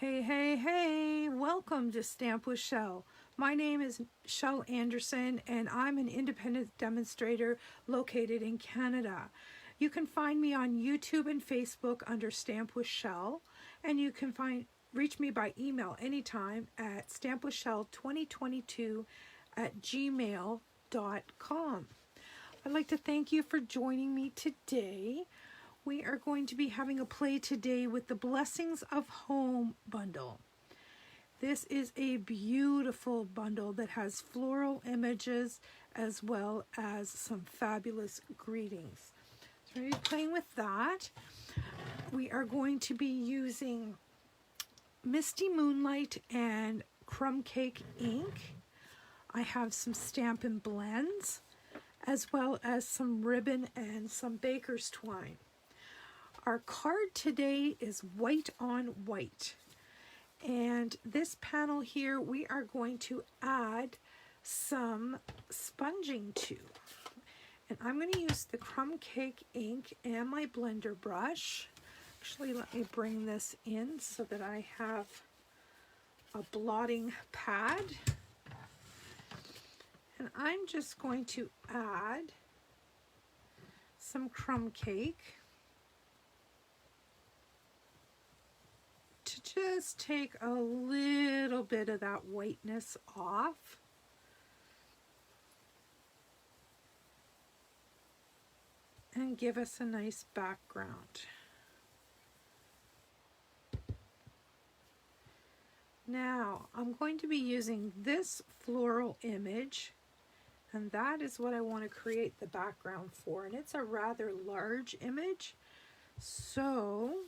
Hey, hey, hey, welcome to Stamp with Shel. My name is Shel Anderson and I'm an independent demonstrator located in Canada. You can find me on YouTube and Facebook under Stamp with Shel, and you can reach me by email anytime at stampwithshel2022@gmail.com. I'd like to thank you for joining me today. We are going to be having a play today with the Blessings of Home bundle. This is a beautiful bundle that has floral images as well as some fabulous greetings. So we're going to be playing with that. We are going to be using Misty Moonlight and Crumb Cake ink. I have some Stampin blends as well as some ribbon and some baker's twine. Our card today is white on white, and this panel here we are going to add some sponging to, and I'm going to use the Crumb Cake ink and my blender brush. Actually, let me bring this in so that I have a blotting pad, and I'm just going to add some Crumb Cake to just take a little bit of that whiteness off. And give us a nice background. Now, I'm going to be using this floral image, and that is what I want to create the background for. And it's a rather large image, so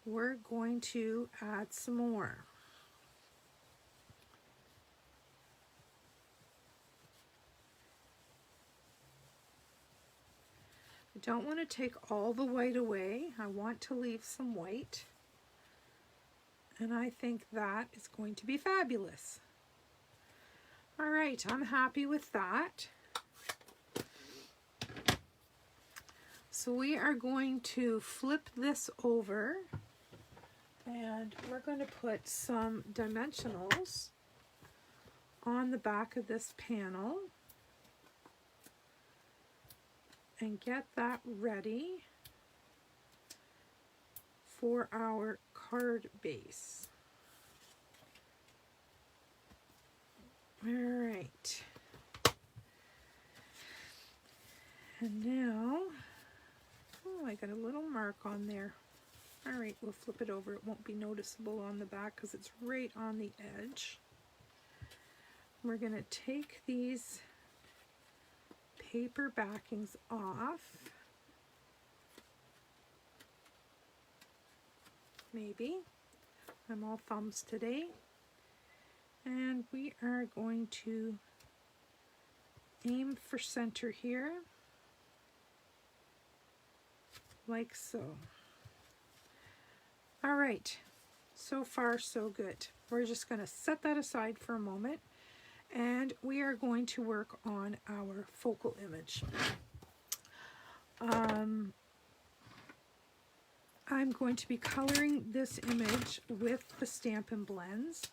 we're going to add some more. I don't want to take all the white away. I want to leave some white. And I think that is going to be fabulous. All right, I'm happy with that. So we are going to flip this over, and we're going to put some dimensionals on the back of this panel and get that ready for our card base. All right. And now, oh, I got a little mark on there. All right, we'll flip it over. It won't be noticeable on the back because it's right on the edge. We're going to take these paper backings off. Maybe. I'm all thumbs today. And we are going to aim for center here, like so. All right, so far so good. We're just going to set that aside for a moment, and we are going to work on our focal image. I'm going to be coloring this image with the Stampin blends,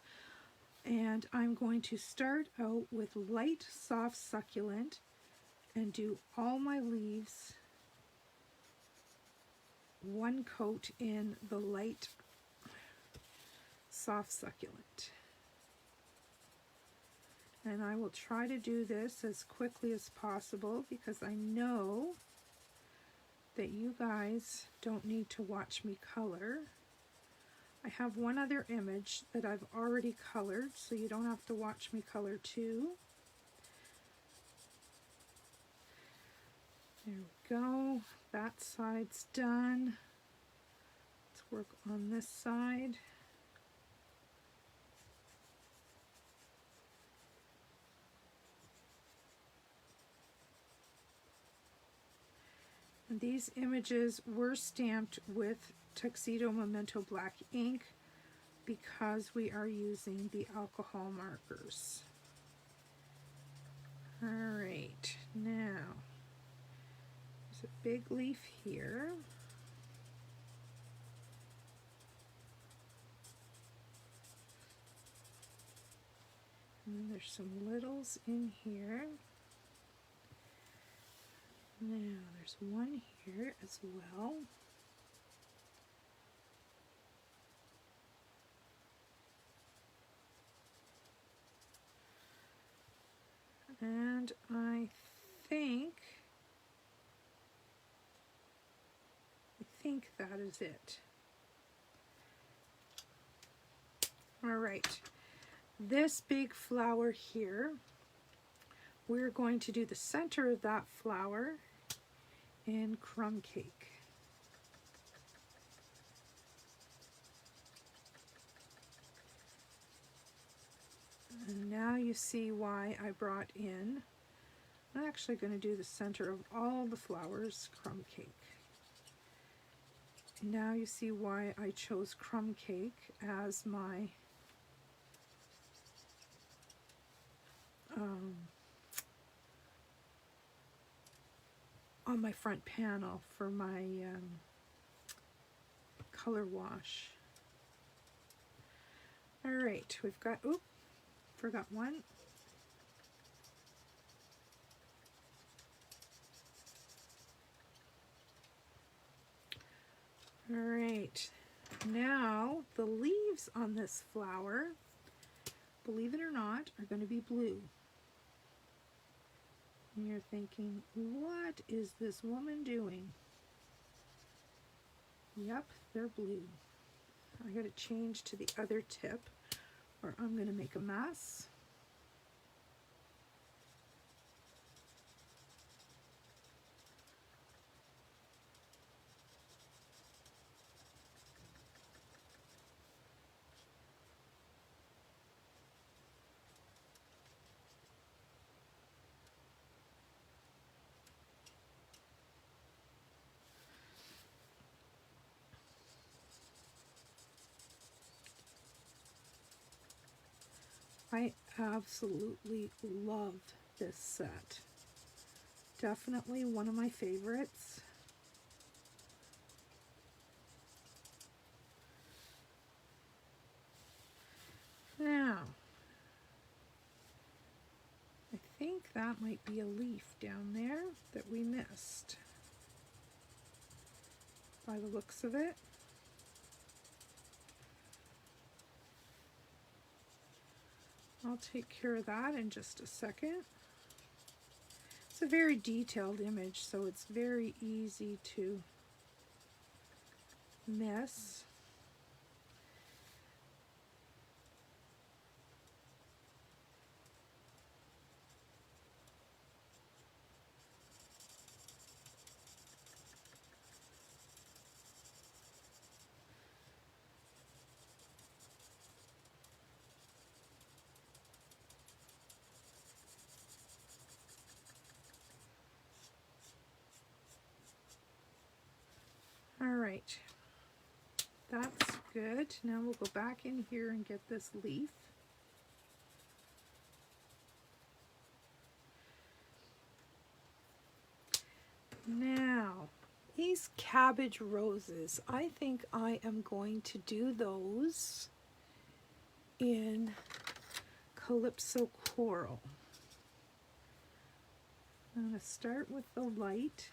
and I'm going to start out with light soft succulent and do all my leaves one coat in the light soft succulent. And I will try to do this as quickly as possible because I know that you guys don't need to watch me color. I have one other image that I've already colored, so you don't have to watch me color too. There we go. That side's done. Let's work on this side. And these images were stamped with Tuxedo Memento Black ink because we are using the alcohol markers. All right, now there's a big leaf here. And then there's some littles in here. Now there's one here as well. And I think that is it. All right, this big flower here, we're going to do the center of that flower in Crumb Cake. And now you see why I brought in, I'm actually going to do the center of all the flowers, Crumb Cake. Now you see why I chose Crumb Cake as my on my front panel for my color wash. All right, we've got, oop, forgot one. All right, now the leaves on this flower, believe it or not, are going to be blue. And you're thinking, what is this woman doing? Yep, they're blue. I got to change to the other tip or I'm going to make a mess. I absolutely love this set. Definitely one of my favorites. Now, I think that might be a leaf down there that we missed by the looks of it. I'll take care of that in just a second. It's a very detailed image, so it's very easy to miss. All right, that's good. Now we'll go back in here and get this leaf. Now, these cabbage roses, I think I am going to do those in Calypso Coral. I'm going to start with the light.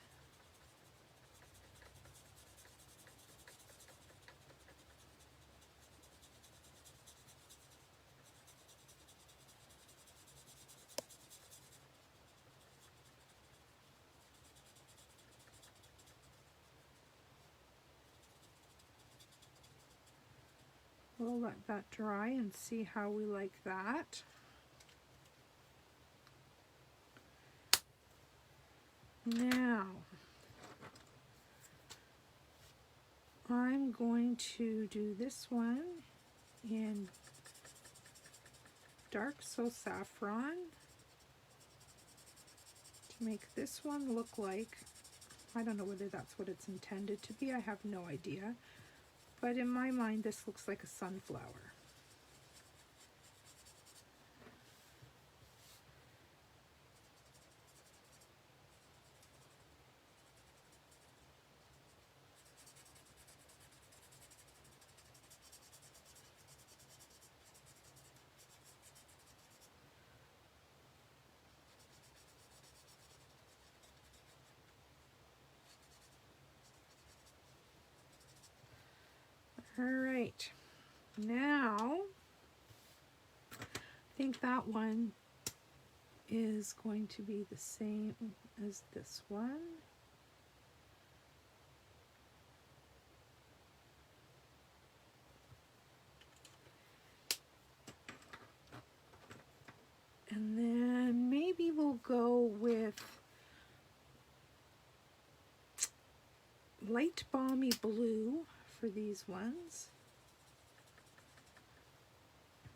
We'll let that dry and see how we like that. Now, I'm going to do this one in Dark So Saffron to make this one look like, I don't know whether that's what it's intended to be, I have no idea. But in my mind, this looks like a sunflower. All right, now I think that one is going to be the same as this one. And then maybe we'll go with light balmy blue for these ones.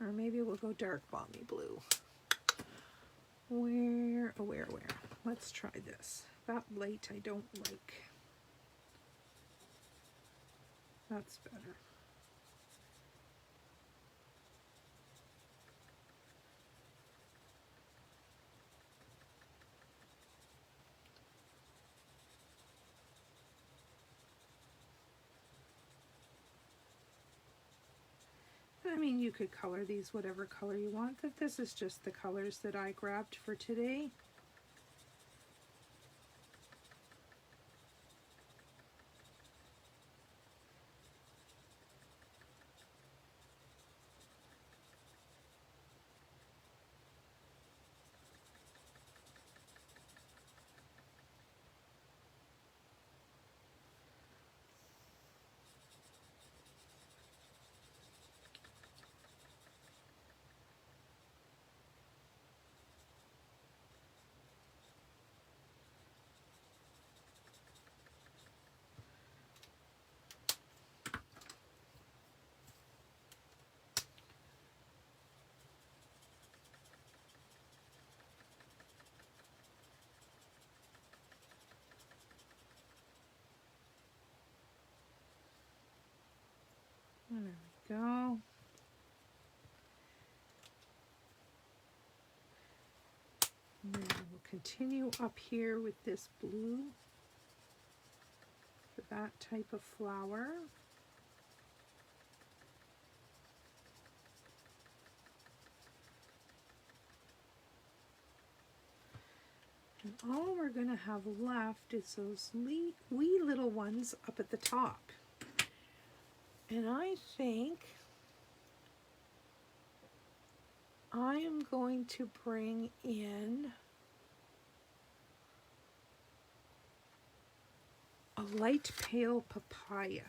Or maybe we'll go dark balmy blue. Where? Let's try this. That light I don't like. That's better. I mean, you could color these whatever color you want, but this is just the colors that I grabbed for today. There we go. And then we'll continue up here with this blue for that type of flower. And all we're going to have left is those wee little ones up at the top. And I think I am going to bring in a light pale papaya.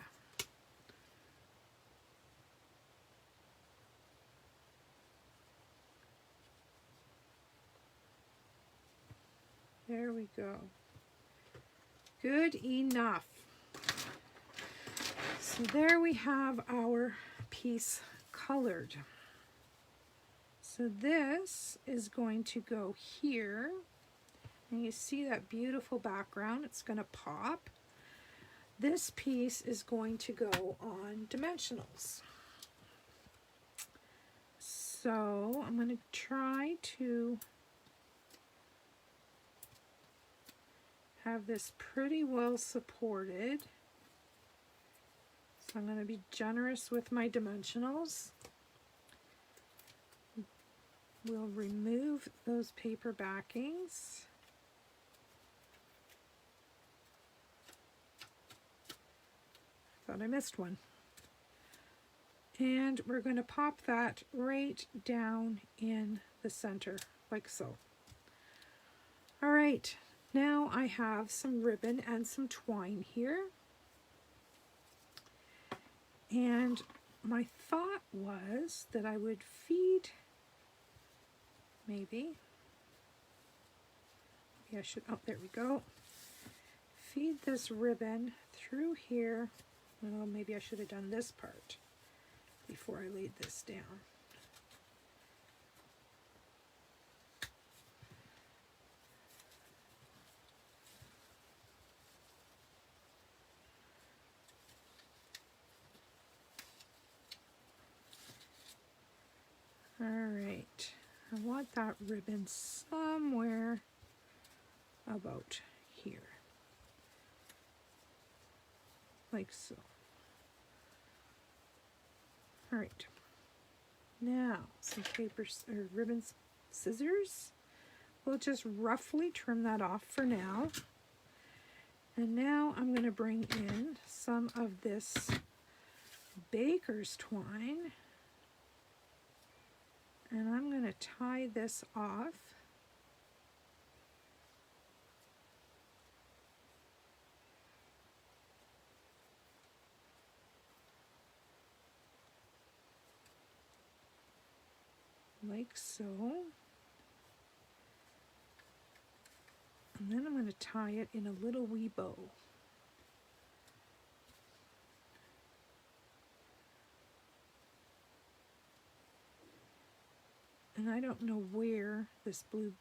There we go. Good enough. So there we have our piece colored. So this is going to go here. And you see that beautiful background, it's going to pop. This piece is going to go on dimensionals. So I'm going to try to have this pretty well supported. So I'm going to be generous with my dimensionals. We'll remove those paper backings. Thought I missed one. And we're going to pop that right down in the center, like so. All right, now I have some ribbon and some twine here. And my thought was that I would feed, maybe I should, oh, there we go. Feed this ribbon through here. Well, maybe I should have done this part before I laid this down. All right, I want that ribbon somewhere about here, like so. All right, now some paper or ribbon scissors. We'll just roughly trim that off for now. And now I'm going to bring in some of this baker's twine, and I'm going to tie this off. Like so. And then I'm going to tie it in a little wee bow. And I don't know where this blue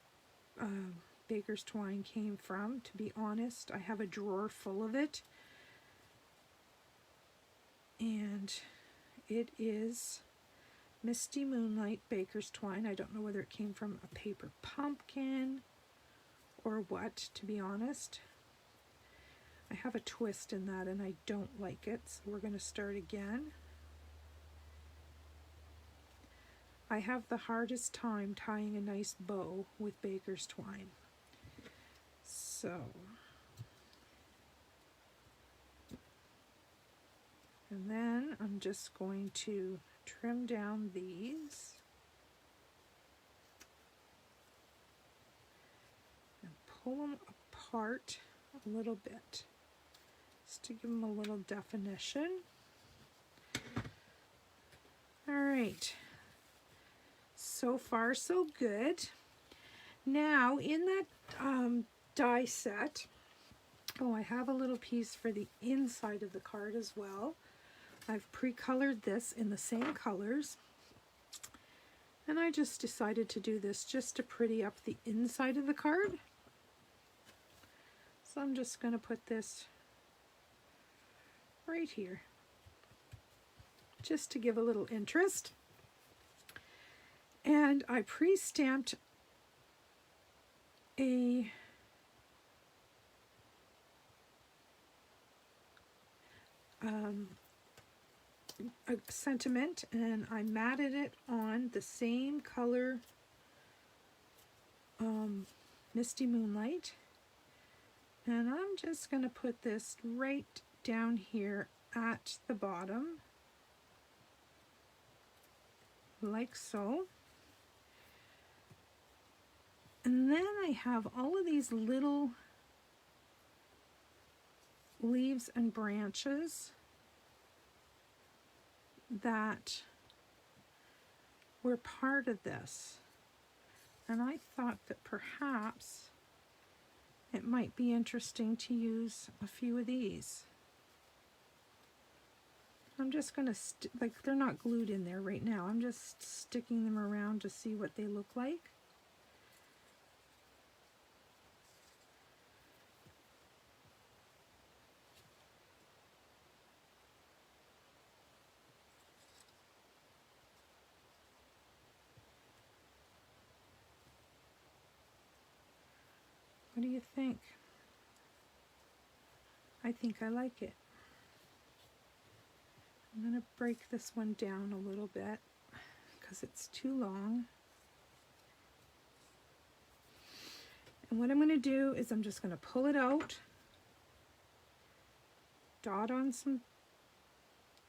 baker's twine came from, to be honest. I have a drawer full of it. And it is Misty Moonlight baker's twine. I don't know whether it came from a paper pumpkin or what, to be honest. I have a twist in that and I don't like it, so we're going to start again. I have the hardest time tying a nice bow with baker's twine. So, and then I'm just going to trim down these and pull them apart a little bit just to give them a little definition. All right, so far so good. Now in that die set, oh, I have a little piece for the inside of the card as well. I've pre-colored this in the same colors, and I just decided to do this just to pretty up the inside of the card. So I'm just going to put this right here, just to give a little interest. And I pre-stamped a sentiment, and I matted it on the same color Misty Moonlight, and I'm just going to put this right down here at the bottom like so. And then I have all of these little leaves and branches that were part of this, and I thought that perhaps it might be interesting to use a few of these. I'm just going to like, they're not glued in there right now. I'm just sticking them around to see what they look like. What do you think? I think I like it. I'm going to break this one down a little bit because it's too long. And what I'm going to do is I'm just going to pull it out, dot on some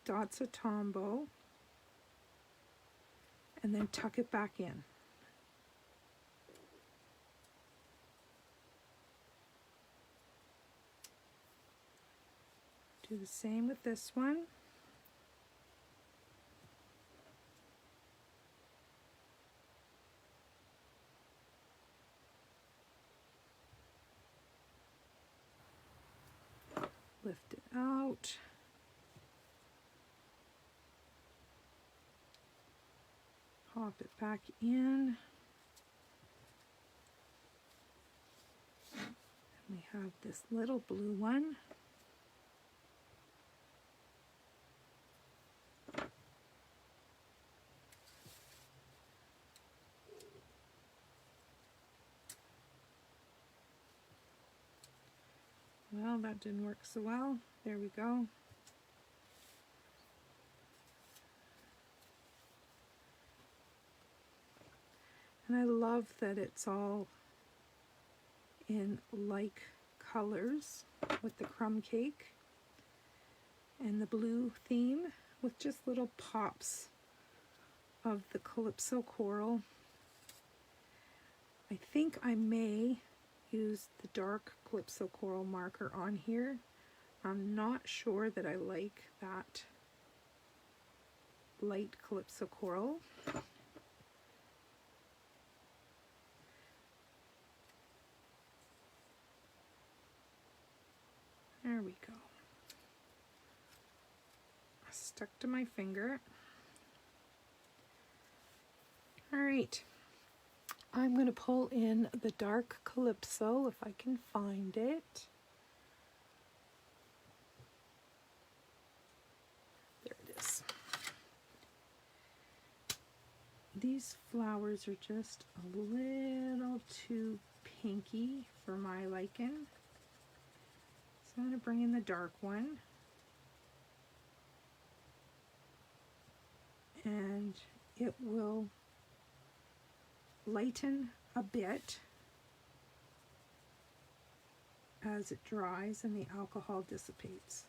dots of Tombow, and then tuck it back in. Do the same with this one. Lift it out. Pop it back in. And we have this little blue one. Well, that didn't work so well. There we go. And I love that it's all in like colors with the crumb cake and the blue theme with just little pops of the Calypso coral. I think I may use the dark Calypso coral marker on here. I'm not sure that I like that light Calypso coral. There we go. Stuck to my finger. All right. I'm going to pull in the dark Calypso if I can find it. There it is. These flowers are just a little too pinky for my liking. So I'm going to bring in the dark one. And it will lighten a bit as it dries and the alcohol dissipates.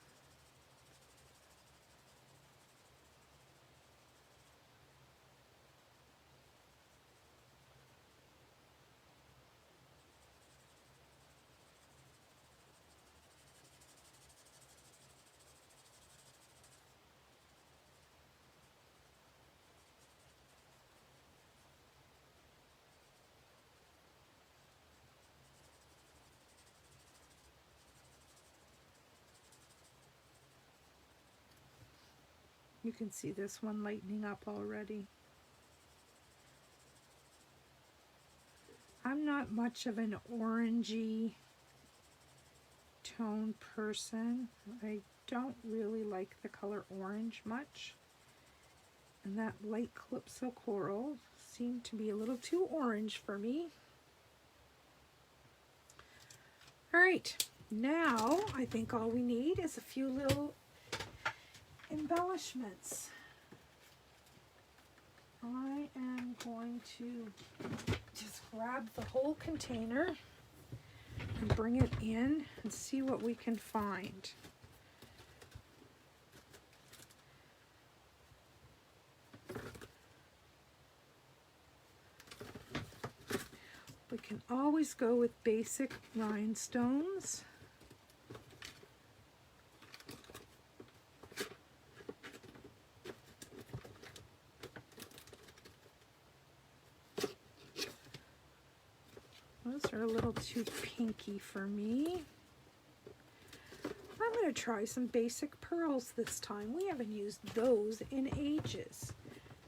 You can see this one lightening up already. I'm not much of an orangey tone person. I don't really like the color orange much. And that light Calypso coral seemed to be a little too orange for me. All right, now I think all we need is a few little embellishments. I am going to just grab the whole container and bring it in and see what we can find. We can always go with basic rhinestones. Those are a little too pinky for me. I'm going to try some basic pearls this time. We haven't used those in ages.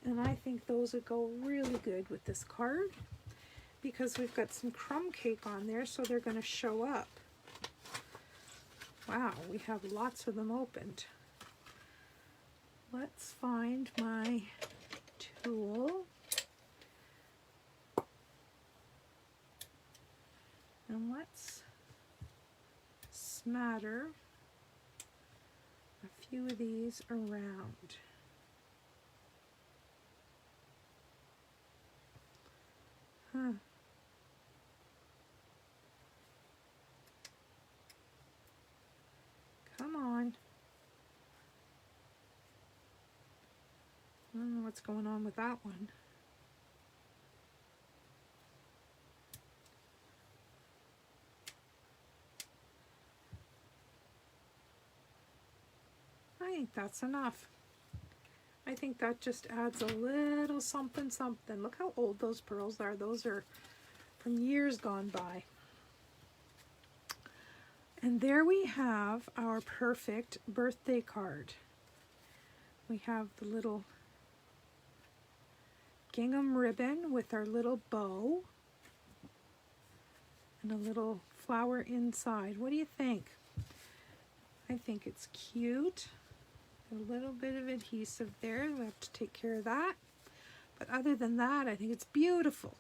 And I think those would go really good with this card because we've got some crumb cake on there, so they're going to show up. Wow, we have lots of them opened. Let's find my tool. And let's smatter a few of these around. Huh. Come on. I don't know what's going on with that one. I think that's enough. I think that just adds a little something something. Look how old those pearls are. Those are from years gone by. And there we have our perfect birthday card. We have the little gingham ribbon with our little bow and a little flower inside. What do you think? I think it's cute. A little bit of adhesive there. We have to take care of that. But other than that, I think it's beautiful.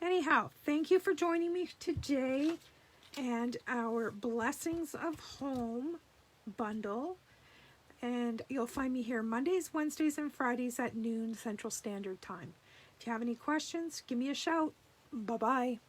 Anyhow, thank you for joining me today and our Blessings of Home bundle. And you'll find me here Mondays, Wednesdays, and Fridays at noon Central Standard Time. If you have any questions, give me a shout. Bye-bye.